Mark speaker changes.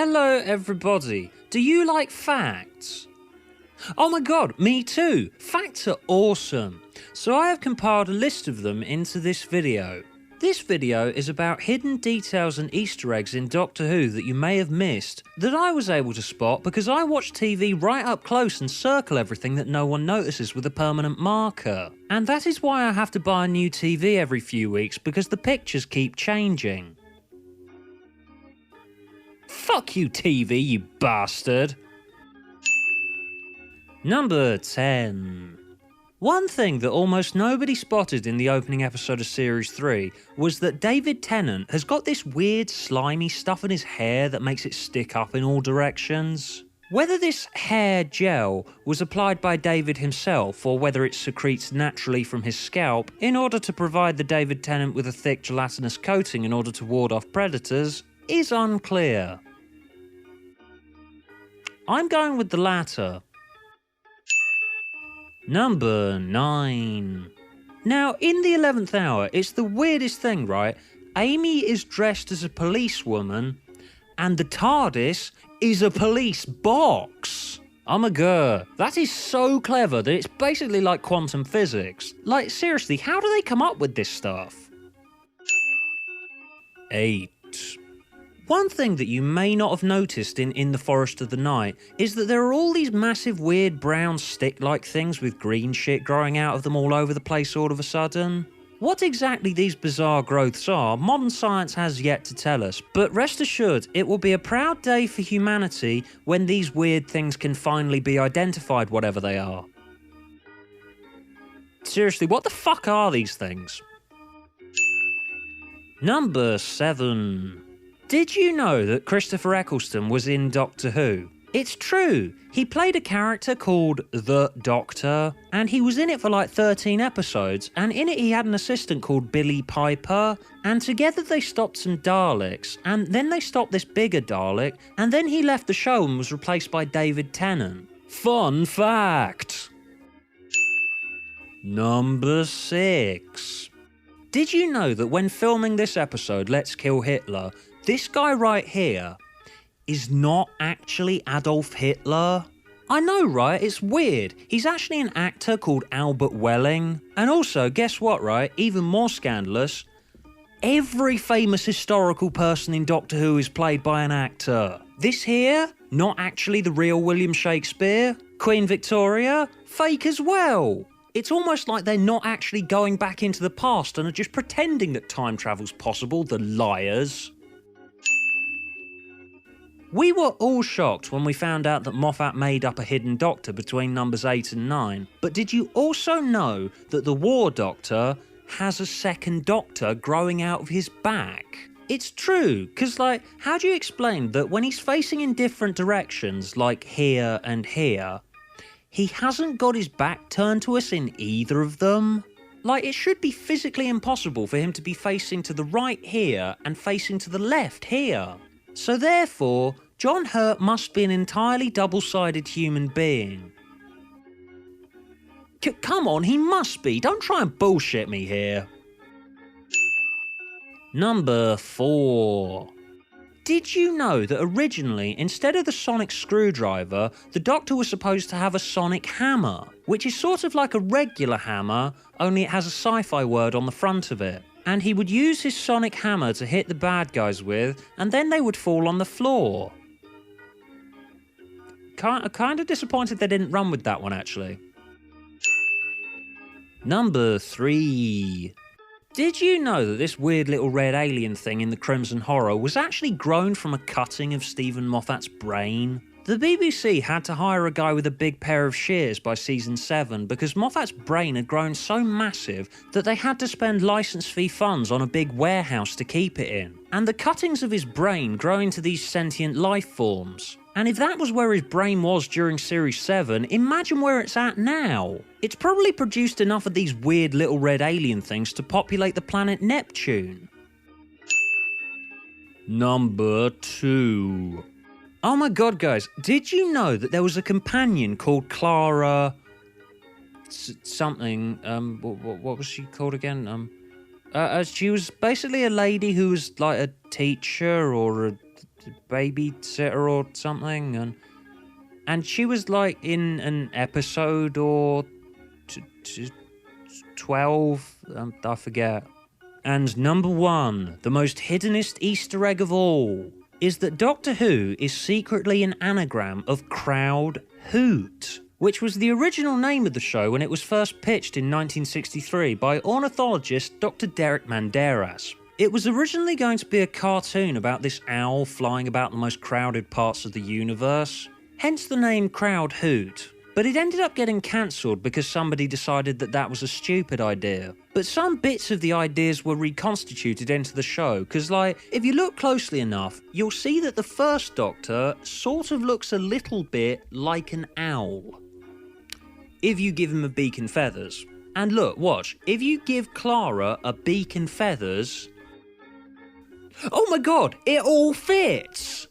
Speaker 1: Hello everybody, do you like facts? Oh my god, me too! Facts are awesome! So I have compiled a list of them into this video. This video is about hidden details and Easter eggs in Doctor Who that you may have missed, that I was able to spot because I watch TV right up close and circle everything that no one notices with a permanent marker. And that is why I have to buy a new TV every few weeks, because the pictures keep changing. Fuck you TV, you bastard! Number 10. One thing that almost nobody spotted in the opening episode of Series 3 was that David Tennant has got this weird slimy stuff in his hair that makes it stick up in all directions. Whether this hair gel was applied by David himself or whether it secretes naturally from his scalp in order to provide the David Tennant with a thick gelatinous coating in order to ward off predators is unclear. I'm going with the latter. Number 9. Now, in the 11th hour, it's the weirdest thing, right? Amy is dressed as a policewoman, and the TARDIS is a police box. Oh my god, that is so clever that it's basically like quantum physics. Like, seriously, how do they come up with this stuff? 8. One thing that you may not have noticed in The Forest of the Night is that there are all these massive weird brown stick-like things with green shit growing out of them all over the place all of a sudden. What exactly these bizarre growths are, modern science has yet to tell us, but rest assured it will be a proud day for humanity when these weird things can finally be identified, whatever they are. Seriously, what the fuck are these things? Number 7. Did you know that Christopher Eccleston was in Doctor Who? It's true, he played a character called The Doctor, and he was in it for like 13 episodes, and in it he had an assistant called Billy Piper, and together they stopped some Daleks, and then they stopped this bigger Dalek, and then he left the show and was replaced by David Tennant. Fun fact! Number 6. Did you know that when filming this episode, Let's Kill Hitler, this guy right here is not actually Adolf Hitler? I know, right? It's weird. He's actually an actor called Albert Welling. And also, guess what, right? Even more scandalous, every famous historical person in Doctor Who is played by an actor. This here, not actually the real William Shakespeare. Queen Victoria, fake as well. It's almost like they're not actually going back into the past and are just pretending that time travel's possible, the liars. We were all shocked when we found out that Moffat made up a hidden Doctor between numbers 8 and 9, but did you also know that the War Doctor has a second Doctor growing out of his back? It's true, because like, how do you explain that when he's facing in different directions, like here and here, he hasn't got his back turned to us in either of them? Like, it should be physically impossible for him to be facing to the right here and facing to the left here. So therefore, John Hurt must be an entirely double-sided human being. Come on, he must be. Don't try and bullshit me here. Number 4. Did you know that originally, instead of the sonic screwdriver, the Doctor was supposed to have a sonic hammer, which is sort of like a regular hammer, only it has a sci-fi word on the front of it. And he would use his sonic hammer to hit the bad guys with, and then they would fall on the floor. Kind of disappointed they didn't run with that one, actually. Number 3. Did you know that this weird little red alien thing in the Crimson Horror was actually grown from a cutting of Stephen Moffat's brain? The BBC had to hire a guy with a big pair of shears by season 7 because Moffat's brain had grown so massive that they had to spend licence fee funds on a big warehouse to keep it in. And the cuttings of his brain grow into these sentient life forms. And if that was where his brain was during Series 7, imagine where it's at now. It's probably produced enough of these weird little red alien things to populate the planet Neptune. Number 2. Oh my god, guys, did you know that there was a companion called Clara... something, what was she called again? She was basically a lady who was like a teacher or a babysitter or something, and she was like in an episode or 12, I forget. And number 1, the most hiddenest Easter egg of all, is that Doctor Who is secretly an anagram of Crowd Hoot, which was the original name of the show when it was first pitched in 1963 by ornithologist Dr. Derek Manderas. It was originally going to be a cartoon about this owl flying about the most crowded parts of the universe, hence the name Crowd Hoot. But it ended up getting cancelled because somebody decided that that was a stupid idea. But some bits of the ideas were reconstituted into the show, because if you look closely enough, you'll see that the first Doctor sort of looks a little bit like an owl. If you give him a beak and feathers. And look, watch, if you give Clara a beak and feathers... Oh my god, it all fits!